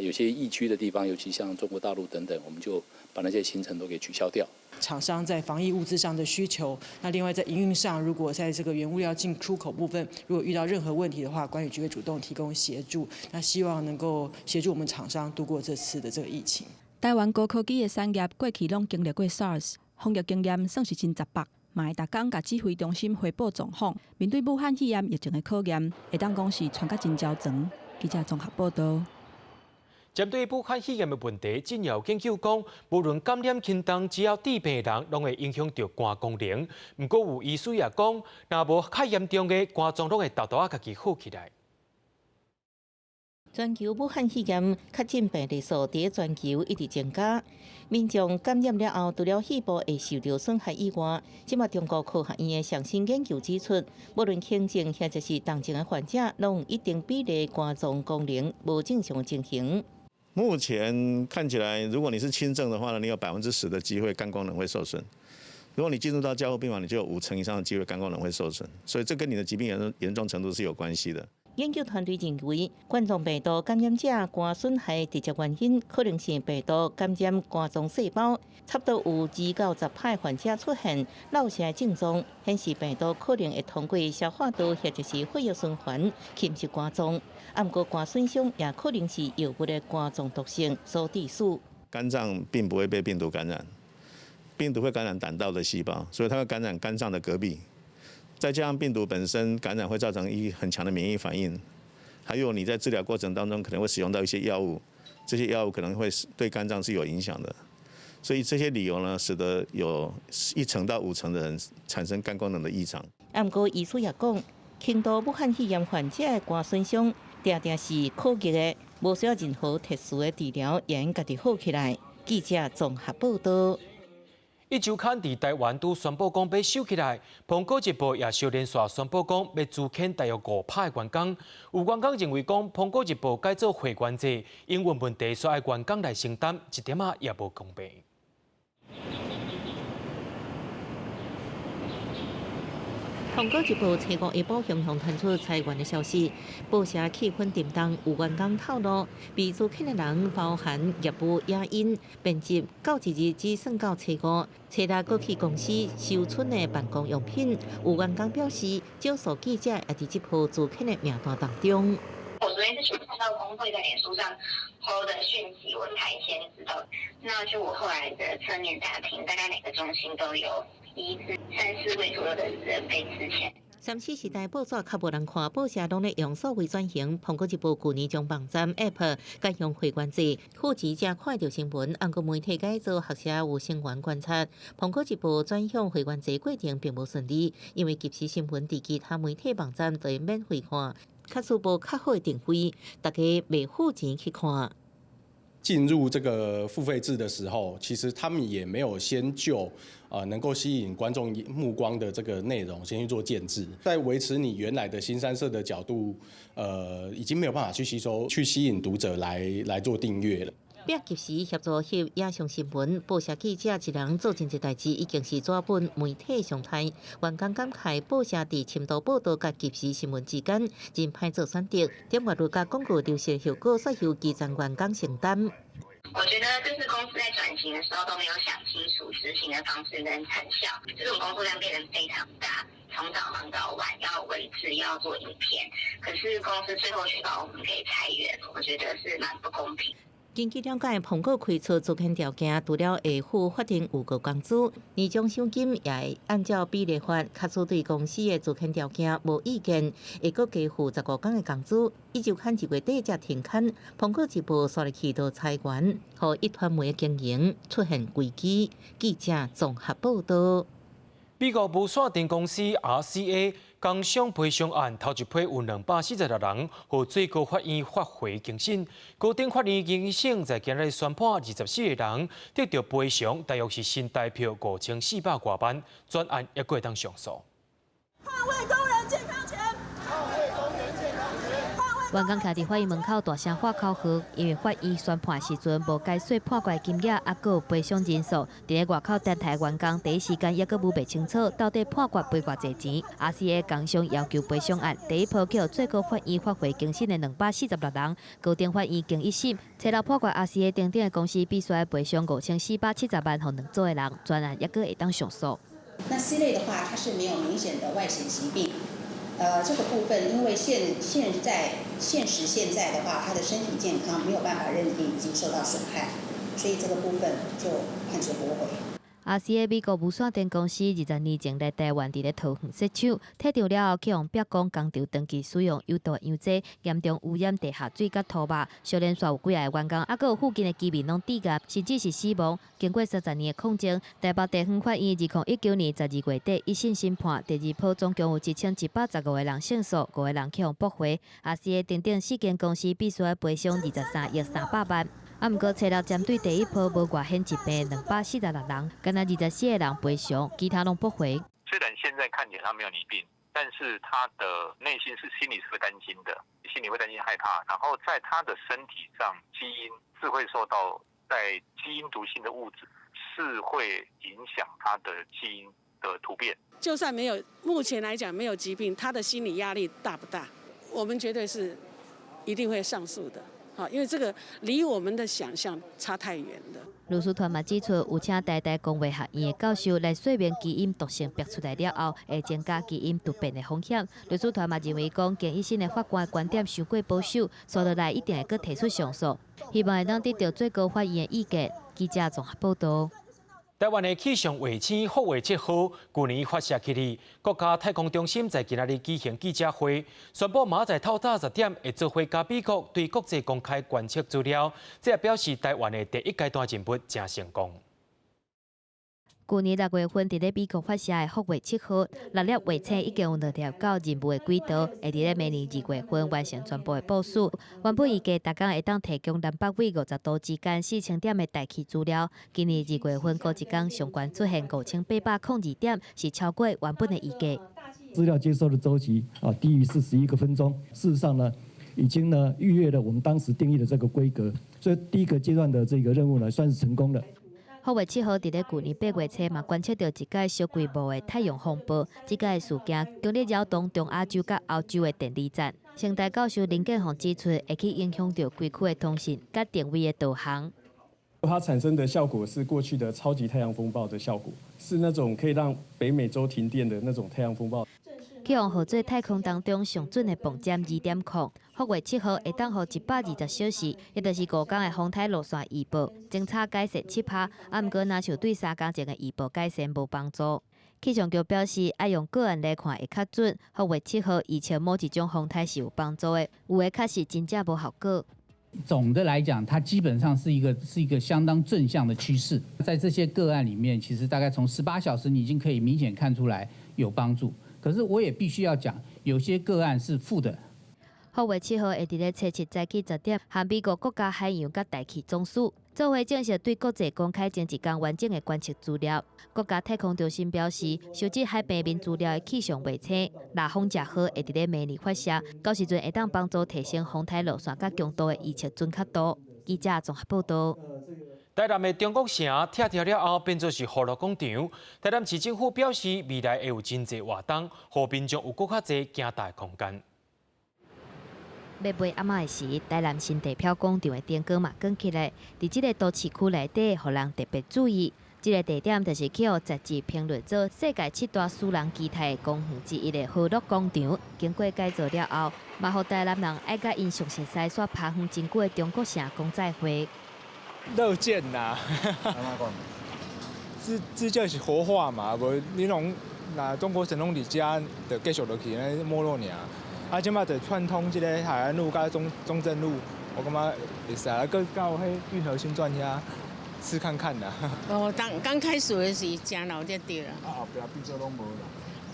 有些疫区的地方，尤其像中国大陆等等，我们就把那些行程都给取消掉。厂商在防疫物资上的需求，那另外在营运上，如果在这个原物料进出口部分，如果遇到任何问题的话，管理局会主动提供协助。那希望能够协助我们厂商度过这次的这个疫情。台湾高科技的产业过去拢经历过 SARS， 防疫经验算是真扎白，嘛会逐工甲指挥中心汇报状况。面对武汉肺炎疫情的考验，会当讲是传甲真焦长。记者综合报道。针对武汉肺炎的问题，真有研究讲，无论感染轻重，只要治病的人，拢会影响到肝功能。不过有医师也讲，若无较严重的肝脏，拢会豆豆家己好起来。全球武汉肺炎确诊病例数伫全球一直增加，民众感染了后，除了肺部会受到损害以外，即马中国科学院的上新研究指出，无论轻症或者是重症的患者，拢有一定比例肝脏功能无正常的情形。目前看起来，如果你是轻症的话呢，你有10%的机会肝功能会受损；如果你进入到加护病房，你就有50%以上的机会肝功能会受损。所以这跟你的疾病严重程度是有关系的。研究团队认为，冠状病毒感染者肝损害直接原因可能是病毒感染肝脏细胞，差不多有2到10%患者出现落下症状，显示病毒可能会通过消化道或者是血液循环侵袭肝脏。不过肝损伤也可能是药物的肝脏毒性所致使。肝脏并不会被病毒感染，病毒会感染胆道的细胞，所以它会感染肝脏的隔壁。再加上病毒本身感染会造成很强的免疫反应，还有你在治疗过程当中可能会使用到一些药物，这些药物可能会对肝脏是有影响的。所以这些理由呢，使得有1%到5%的人产生肝功能的异常。不过医师也讲，轻度武汉肺炎患者的肝损伤，常常是可逆的，无需要任何特殊的治疗，也能家己好起来。记者综合报道。一周刊伫台湾都宣布讲要收起来，苹果日报也小连续宣布讲要资遣大约5%的员工。有员工认为讲苹果日报改做会员制，营运问题需要员工来承担，一点也无公平。苹果日报5日报向传出裁员的消息，报社气氛沉重。有员工透露，被资遣的人包含业务野因、编辑，到1日只算到5，初6过去公司收存的办公用品。有员工表示，少数记者也在这波资遣的名单当中。我昨天是看到工会在脸书上 PO 的讯息，我才先知道。那就我后来的侧面打听，大概每个中心都有1至3、4位左右的人被资遣。3C时代报纸较无人看，报社拢咧用数位转型。苹果日报去年将网站 App 改用会员制，户籍才看到新闻。按个媒体改造学者有成员观察，苹果日报转向会员制过程并无顺利，因为及时新闻伫其他媒体网站都会免费看。较需无较好的定位，大家袂付钱去看。进入这个付费制的时候，其实他们也没有先就能够吸引观众目光的这个内容先去做建制，在维持你原来的新三色的角度，已经没有办法去吸引读者来做订阅了。要及时协助翕影像新闻，报社记者一人做真济代志，已经是纸本媒体常态。员工感慨，报社伫深度报道甲及时新闻之间，真歹做选择，点阅率甲广告流失效果，需要基层员工承担。我觉得这是公司在转型的时候都没有想清楚执行的方式跟成效，这种工作量变得非常大，从早忙到晚，要维持，要做影片，可是公司最后却把我们给裁员，我觉得是蛮不公平。根据了解，苹果开出租赁条件，除了会付法定有个工资，年终奖金也会按照比例发。卡出对公司的租赁条件无意见，会阁加付15天的工资，以周刊1月底才停刊。苹果一步刷入去到裁员，和一团媒经营出现危机。记者综合报道。美国无线电公司 RCA 工伤赔偿案头一批有246人，和最高法院发回警讯。高等法院警讯在今日宣判24个人得到赔偿，大约是新台币5400多万。专案也可以当上诉。捍卫工人健康权！捍卫工人健康权！员工徛伫法院门口大声喊口号，因为法院宣判时阵无解释判决金额，还佫有赔偿人数。伫咧外口等待员工第一时间也佫无袂清楚，到底判决赔偌济钱。RCA 工伤要求赔偿案第一波叫最高法院发回警讯的246人，高等法院经一审，初六判决 RCA 等等的公司必须要赔偿5470万，互2组的人，专案也佫会当上诉。那 C 类的话，它是没有明显的外显疾病。这个部分，因为现实现在的话，他的身体健康没有办法认定已经受到损害，所以这个部分就判决驳回。RCA 美国无线电公司20年前来台湾伫咧桃园设厂，退场了后去用白讲工厂长期使用有毒氧剂，严重污染地下水甲土壤。小连续有几个员工，还佫有附近的居民拢抵押，甚至是死亡。经过30年的控证，台北地方法院2019年12月底一审审判，第二波总共有1115个人胜诉，5个人去用驳回。RCA 等等4间公司必须要赔偿23亿300万。毋过，初六针对第一波无外显疾病的246人，敢若24个人赔偿，其他拢驳回。虽然现在看起来他没有疾病，但是他的内心心里是会担心的，心里会担心害怕，然后在他的身体上基因是会受到在基因毒性的物质是会影响他的基因的突变。就算没有，目前来讲没有疾病，他的心理压力大不大？我们绝对是一定会上诉的。好，因为这个离我们的想象差太远了。律师团嘛指出，有请台大工卫学院的教授来说明基因毒性逼出来了后，会增加基因突变的风险。律师团嘛认为讲，经一审的法官观点太过保守，所以来一定会搁提出上诉，希望会当得到最高法院的意见。记者综合报道。台湾的气象卫星福卫7号去年发射起哩，国家太空中心在今日举行记者会，宣布明仔透早10点会做伙甲美国对国际公开观测资料，这也表示台湾的第一阶段进步真成功。去年6月份，伫咧美国发射的福卫7号6粒卫星已经有2粒到任务的轨道，会伫咧明年2月份完成全部的部署。原本预计大家会当提供南北纬50度之间4000点的大气资料，今年2月份过一天相关出现5802点，是超过原本的预计。资料接收的周期低于41个分钟，事实上呢，已经呢逾越了我们当时定义的这个规格，所以第一个阶段的这个任务呢算是成功的。福卫7号伫咧去年8月初嘛观测到一届小规模的太阳风暴，这届事件强烈扰动中亚洲甲欧洲的电力站。成大教授林建宏指出，会去影响到规区的通讯甲定位的导航。它产生的效果是过去的超级太阳风暴的效果，是那种可以让北美洲停电的那种太阳风暴。去用号做太空当中上准的磅占2.0，福卫7号会当予120小时，也就是5天的风台路线预报，侦查改善7%，毋过若像对3天前的预报改善无帮助。气象局表示，爱用个案来看会较准。福卫7号预测某一种风台是有帮助的，有的确实真正无效果。总的来讲，它基本上是一个相当正向的趋势。在这些个案里面，其实大概从18小时，你已经可以明显看出来有帮助。可是我也必须要讲，有些个案是负的。福卫7号会伫咧初7早起10点，和美国国家海洋甲大气总署做伙正式对国际公开前一天完整的观测资料。国家太空中心表示，收集海平面资料的气象卫星拉风10号会伫咧明年发射，到时阵会当帮助提升风台路线甲强度的预测准确度。记者综合报道。台南的中国城拆掉了后，变作是娱乐广场。台南市政府表示，未来会有真侪活动，让民众有更较侪行大的空间。要买暗暝时，台南新地票广场的灯光嘛光起来，伫即个都市区内底，互人特别注意。这个地点就是去互杂志评论做世界7大私人基泰的公园之一的和乐广场，经过改造了后，嘛互台南人爱甲因熟悉西线爬远真久的中国城讲再会。乐见呐，这就是活化嘛，无你拢那中国城拢伫遮，就继续落去安尼没落尔。啊，即马就串通即个海岸路甲中正路，我感觉会使啊，搁到迄运河新转遐。试看看啦。哦，刚开始的是真闹热对啦。后壁变做拢无啦。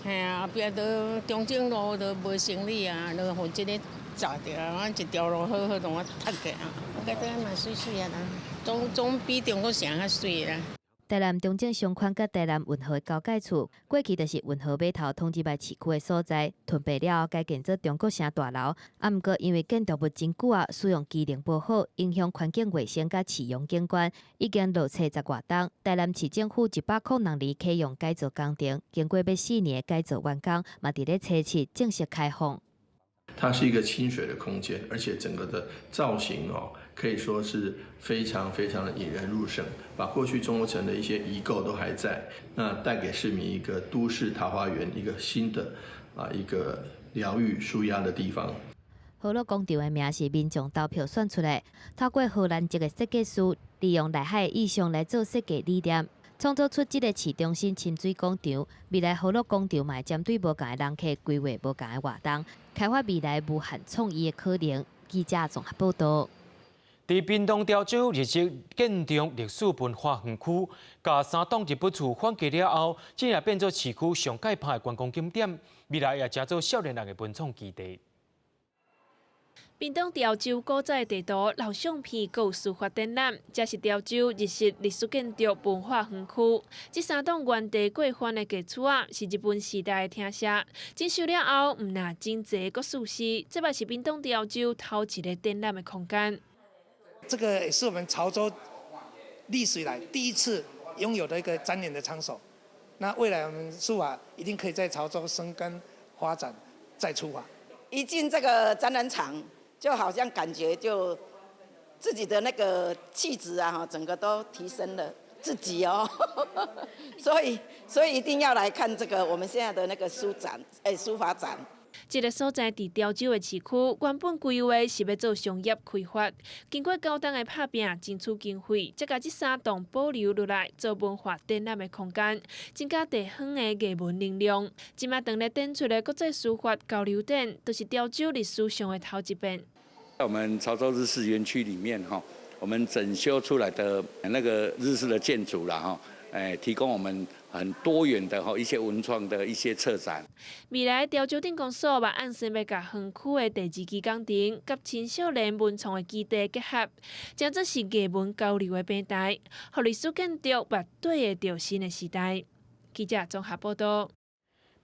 嘿啊，后壁都中正路都无生理啊，就互即个炸掉啊，一条路好好同我拆起啊。我觉得蛮水水啊啦，总比中国城较水啦。台南中正商圈甲台南运河交界处，过去就是运河码头统治牌市区的所在，屯北了后改建做中国城大楼。啊，毋过因为建筑物真久啊，使用机能不好，影响环境卫生甲市容景观，已经落册10外栋。台南市政府100块人力启用改造工程，经过要4年的改造完工，嘛伫咧初7正式开放。它是一个清水的空间，而且整个的造型可以说是非常非常的引人入胜，把过去中国城的一些遗构都还在，那带给市民一个都市桃花源，一个新的一个疗愈舒压的地方。和乐广场的名是民众投票选出来，透过荷兰籍的设计师，利用内海的意象来做设计理念，创造出这个市中心亲水广场。未来和乐广场嘛会针对无同的人客规划无同的活动，开发未来无限创意的可能。记者综合报道。伫屏东潮州日式建中历史文化园区，甲3栋日本厝换改了后，竟然变做市区上界派的观光景点，未来也加做少年人的文创基地。屏东潮州古早地图、老相片、有书法展览，这是潮州日式历史建筑文化园区。这3栋原地过翻的旧厝啊，是日本时代的厅舍。整修了后，唔那真济个舒适，这嘛是屏东潮州头一个展览的空间。这个也是我们潮州历史以来第一次拥有的一个展演的场所。那未来我们书法一定可以在潮州生根发展，再出发。一进这个展览场，就好像感觉就自己的那个气质啊，整个都提升了自己哦。所以一定要来看这个我们现在的那个书法展。这个所在伫潮州的市区，原本规划是要做商业开发，经过高档的拍拼，争取经费，才甲这3栋保留落来做文化展览的空间，增加地方的艺文能量。即马当咧展出的国际书法交流展，都是潮州历史上的头一遍。在我们潮州日式园区里面我们整修出来的那个日式的建筑啦提供我们很多元的一些文创的一些策展。未来潮州镇公所嘛，按算要甲园区的第2期工程，甲青少年文创的基地结合，将这是艺文交流的平台，互历史建筑绝对会着新的时代。记者综合报道。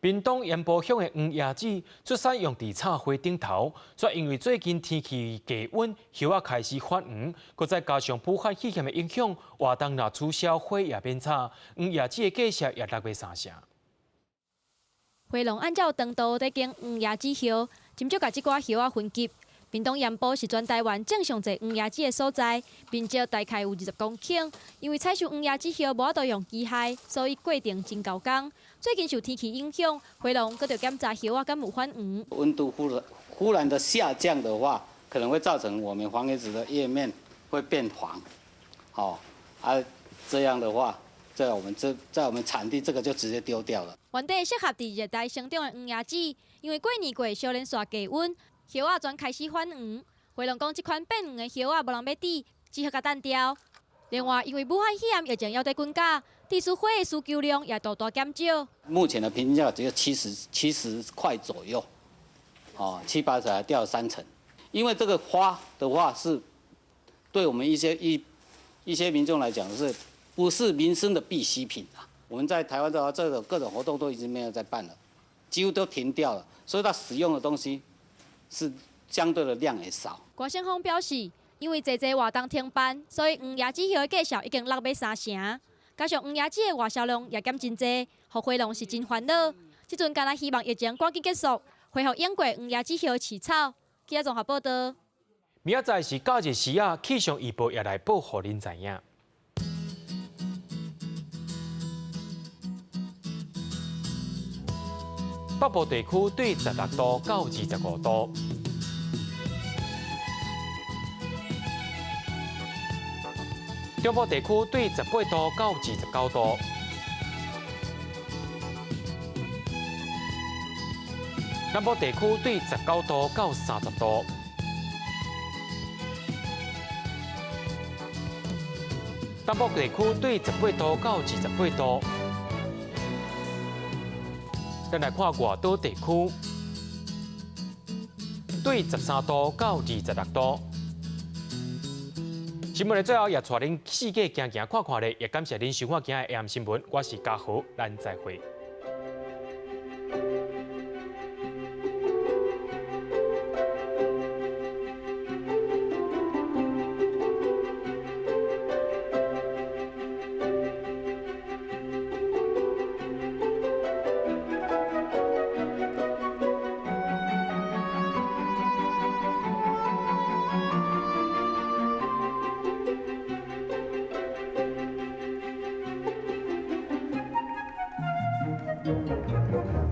屏东盐埔乡的黄椰子出产用伫插花顶头，却因为最近天气低温，叶仔开始发黄，佮再加上武汉肺炎的影响，活动若取消，花也变差，黄椰子的价值也落尾3成。花农按照长度在经黄椰子叶，斟酌甲即寡叶仔分级。屏东盐埔是全台湾正上侪黄椰子的所在，面积大概有20公顷。因为采收黄椰子叶无法度用机械，所以过程真高工。最近受天气影响，花农搁着检查叶仔敢有发黄。温度忽然的下降的话，可能会造成我们黄椰子的叶面会变黄。这样的话，在我们产地这个就直接丢掉了。原地适合伫热带生长的黄椰子，因为过年过小连续低温。叶仔全开始发黄，花农讲，这款变黄的叶仔无人要滴，只好甲单掉。另外，因为武汉肺炎疫情还在滚价，地区花的需求量也大大减少。目前的平均价只有70块左右，7、8才掉了3成。因为这个花的话是对我们一些民众来讲不是民生的必需品啊？我们在台湾的话，这种各种活动都已经没有在办了，几乎都停掉了，所以它使用的东西是相对的量也少。郭先锋表示，因为济活动停办，所以黄椰子叶的价销已经落尾3成，加上黄椰子的外销量也减真济，互花农是真烦恼。即阵敢若希望疫情赶紧结束，恢复用过黄椰子叶的饲草，记者综合报道。明仔载是假日时啊，气象预报也来报互恁知影。北部地区对16度到25度，中部地区对18度到29度，南部地区对19度到30度。东部地区对18度到28度，咱来看外岛地区，对13度到26度。新闻的最后也带恁四界行行看看咧，也感谢恁收看今日 AM 新闻，我是嘉豪，咱再会。Thank you.